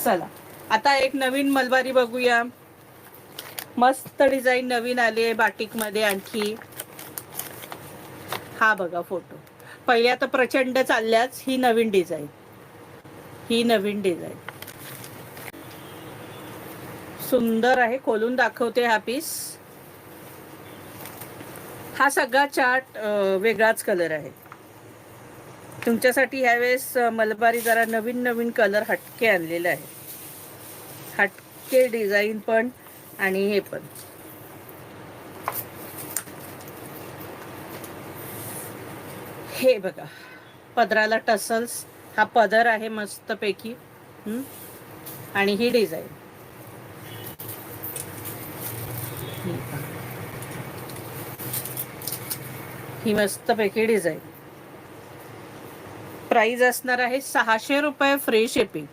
चला आता एक नवीन मलबारी बघूया. मस्त डिझाईन नवीन आली आहे बाटिक मध्ये. आणखी हा बघा फोटो. पहिले आता प्रचंड चालल्याच. ही नवीन डिझाईन, ही नवीन डिझाईन सुंदर आहे. खोलून दाखवते हा पीस. हा सगळा चार्ट वेगळाच कलर आहे. तुमच्यासाठी ह्यावेळेस मलबारी जरा नवीन नवीन कलर हटके आणलेले आहे. हटके डिझाईन पण आणि हे पण. हे बघा पदराला टसल्स. हा पदर आहे मस्तपैकी. आणि ही डिझाईन ही मस्तपैकी डिझाईन. प्राइस असणार आहे 600 रुपये फ्री शिपिंग.